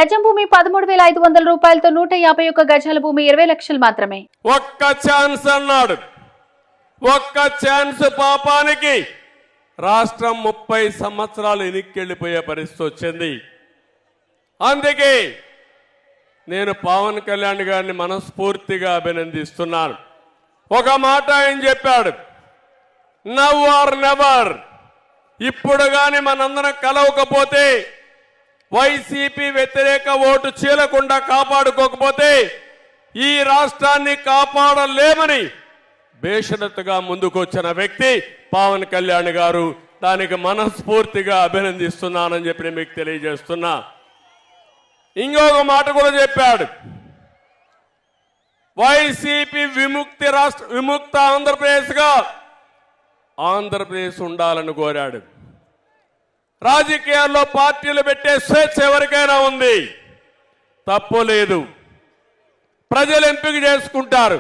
గజం భూమి 13,500 రూపాయలతో 151 గజాల భూమి 20 లక్షలు మాత్రమే. ఒక్క ఛాన్స్ అన్నాడు. ఒక్క ఛాన్స్ పాపానికి రాష్ట్రం 30 సంవత్సరాలు వెనక్కెళ్ళిపోయే పరిస్థితి వచ్చింది. అందుకే నేను పవన్ కళ్యాణ్ గారిని మనస్ఫూర్తిగా అభినందిస్తున్నాను. ఒక మాట ఆయన చెప్పాడు, నవ్ ఆర్ నెవర్. ఇప్పుడు కానీ మనందరం కలవకపోతే, వైసీపీ వ్యతిరేక ఓటు చీలకుండా కాపాడుకోకపోతే ఈ రాష్ట్రాన్ని కాపాడలేమని బేషరతుగా ముందుకొచ్చిన వ్యక్తి పవన్ కళ్యాణ్ గారు. దానికి మనస్ఫూర్తిగా అభినందిస్తున్నానని చెప్పి నేను మీకు తెలియజేస్తున్నా. ఇంకొక మాట కూడా చెప్పాడు, వైసీపీ విముక్త ఆంధ్రప్రదేశ్గా ఆంధ్రప్రదేశ్ ఉండాలని కోరాడు. రాజకీయాల్లో పార్టీలు పెట్టే స్వేచ్ఛ ఎవరికైనా ఉంది, తప్పు లేదు, ప్రజలు ఎంపిక చేసుకుంటారు.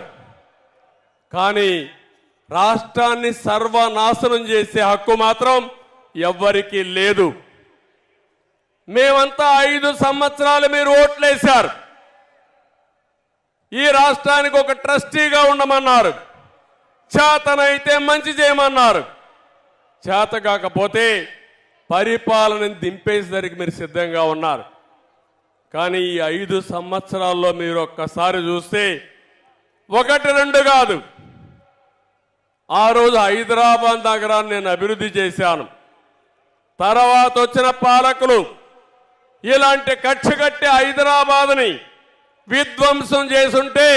కానీ రాష్ట్రాన్ని సర్వనాశనం చేసే హక్కు మాత్రం ఎవ్వరికీ లేదు. మేమంతా 5 సంవత్సరాలు మీరు ఓట్లేశారు. ఈ రాష్ట్రానికి ఒక ట్రస్టీగా ఉండమన్నారు, చేతనైతే మంచి చేయమన్నారు. చేత కాకపోతే పరిపాలనని దింపేసరికి మీరు సిద్ధంగా ఉన్నారు. కానీ ఈ 5 సంవత్సరాల్లో మీరు ఒక్కసారి చూస్తే 1-2 కాదు, ఆ రోజు హైదరాబాద్ నగరాన్ని నేను అభివృద్ధి చేశాను. తర్వాత వచ్చిన పాలకులు ఇలాంటి కక్ష కట్టి హైదరాబాద్ని విధ్వంసం చేసుంటే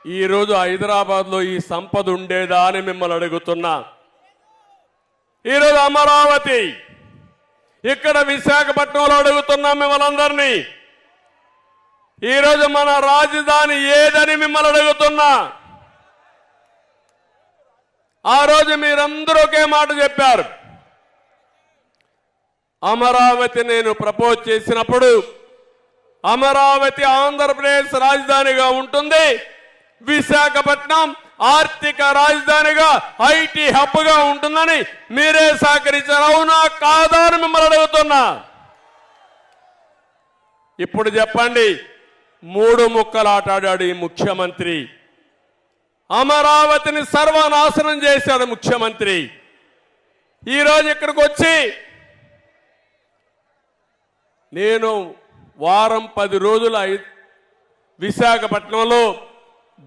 ఈరోజు హైదరాబాద్లో ఈ సంపద ఉండేదా అని మిమ్మల్ని అడుగుతున్నా. ఈరోజు అమరావతి, ఇక్కడ విశాఖపట్నంలో అడుగుతున్నాం మిమ్మల్ని అందరినీ. ఈరోజు మన రాజధాని ఏదని మిమ్మల్ని అడుగుతున్నా. ఆ రోజు మీరందరూ ఒకే మాట చెప్పారు. అమరావతి నేను ప్రపోజ్ చేసినప్పుడు అమరావతి ఆంధ్రప్రదేశ్ రాజధానిగా ఉంటుంది, విశాఖపట్నం ఆర్థిక రాజధానిగా ఐటీ హబ్గా ఉంటుందని మీరే సహకరించారు. అవునా కాదా అని మిమ్మల్ని అడుగుతున్నా. ఇప్పుడు చెప్పండి, 3 ముక్కలు ఆటాడాడు ఈ ముఖ్యమంత్రి. అమరావతిని సర్వనాశనం చేశాడు ముఖ్యమంత్రి. ఈరోజు ఇక్కడికి వచ్చి నేను వారం 10 రోజులు విశాఖపట్నంలో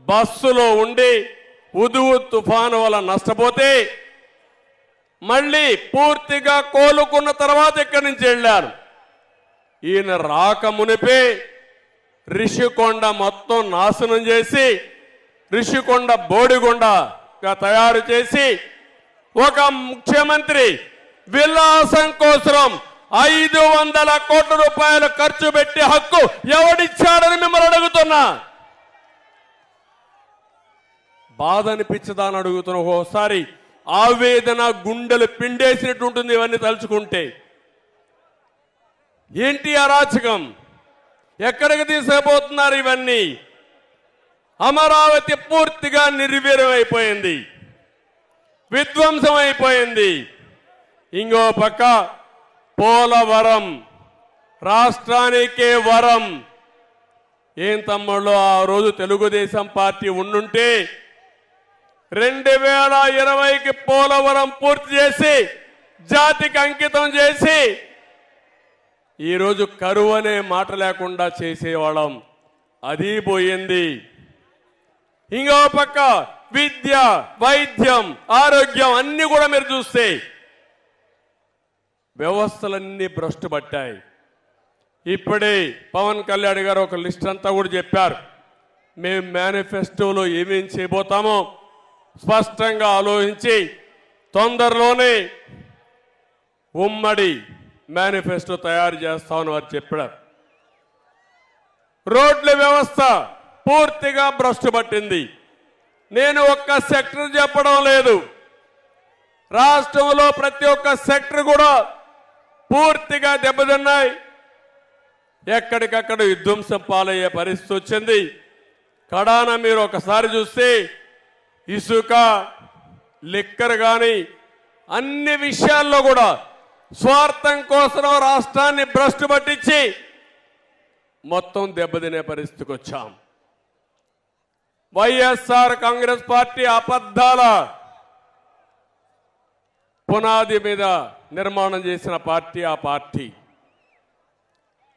బస్సులో ఉండి ఉదువు తుఫాను వల్ల నష్టపోతే మళ్ళీ పూర్తిగా కోలుకున్న తర్వాత ఇక్కడి నుంచి వెళ్ళారు. ఈయన రాక మునిపే రిషికొండ మొత్తం నాశనం చేసి రిషికొండ బోడిగొండగా తయారు చేసి ఒక ముఖ్యమంత్రి విలాసం కోసం 500 కోట్ల రూపాయలు ఖర్చు పెట్టి హక్కు ఎవడిచ్చాడని మిమ్మల్ని అడుగుతున్నా. బాధ అనిపించదాని అడుగుతున్నా. ఒకసారి ఆవేదన గుండెలు పిండేసినట్టు ఉంటుంది ఇవన్నీ తలుచుకుంటే. ఏంటి అరాచకం, ఎక్కడికి తీసుకుపోతున్నారు ఇవన్నీ? అమరావతి పూర్తిగా నిర్వీర్యం అయిపోయింది, విధ్వంసం అయిపోయింది. ఇంకో పక్క పోలవరం రాష్ట్రానికే వరం. ఏం తమ్ముళ్ళు, ఆ రోజు తెలుగుదేశం పార్టీ ఉండుంటే 2020కి పోలవరం పూర్తి చేసి జాతికి అంకితం చేసి ఈరోజు కరువు అనే మాట లేకుండా చేసేవాళ్ళం. అది పోయింది. ఇంకో పక్క విద్య, వైద్యం, ఆరోగ్యం అన్ని కూడా మీరు చూస్తే వ్యవస్థలన్నీ భ్రష్టు పట్టాయి. ఇప్పుడే పవన్ కళ్యాణ్ గారు ఒక లిస్ట్ అంతా కూడా చెప్పారు. మేము మేనిఫెస్టోలో ఏమేం చేయబోతామో స్పష్టంగా ఆలోచించి తొందరలోనే ఉమ్మడి మేనిఫెస్టో తయారు చేస్తామని వారు చెప్పారు. రోడ్ల వ్యవస్థ పూర్తిగా భ్రష్టు పట్టింది. నేను ఒక్క సెక్టర్ చెప్పడం లేదు, రాష్ట్రంలో ప్రతి ఒక్క సెక్టర్ కూడా పూర్తిగా దెబ్బతిన్నాయి. ఎక్కడికక్కడ విధ్వంసం పాలయ్యే పరిస్థితి వచ్చింది. కడాన మీరు ఒకసారి చూస్తే ఇసుక, లిక్కర్ కానీ అన్ని విషయాల్లో కూడా స్వార్థం కోసం రాష్ట్రాన్ని భ్రష్టు పట్టించి మొత్తం దెబ్బతినే పరిస్థితికి వచ్చాం. వైఎస్ఆర్ కాంగ్రెస్ పార్టీ అబద్ధాల పునాది మీద నిర్మాణం చేసిన పార్టీ ఆ పార్టీ.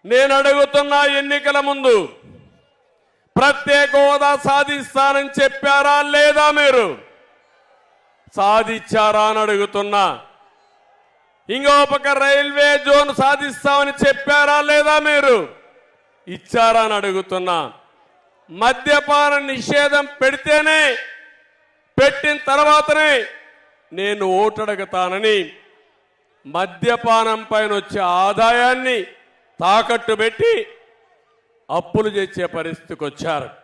నేను అడుగుతున్నా, ఎన్నికల ముందు ప్రత్యేక హోదా సాధిస్తానని చెప్పారా లేదా? మీరు సాధించారా అని అడుగుతున్నా. ఇంకో పక్క రైల్వే జోన్ సాధిస్తామని చెప్పారా లేదా? మీరు ఇచ్చారా అని అడుగుతున్నా. మద్యపాన నిషేధం పెట్టిన తర్వాతనే నేను ఓటు అడుగుతానని మద్యపానం పైన వచ్చే ఆదాయాన్ని తాకట్టు పెట్టి అప్పులు చేసే పరిస్థితికి వచ్చారు.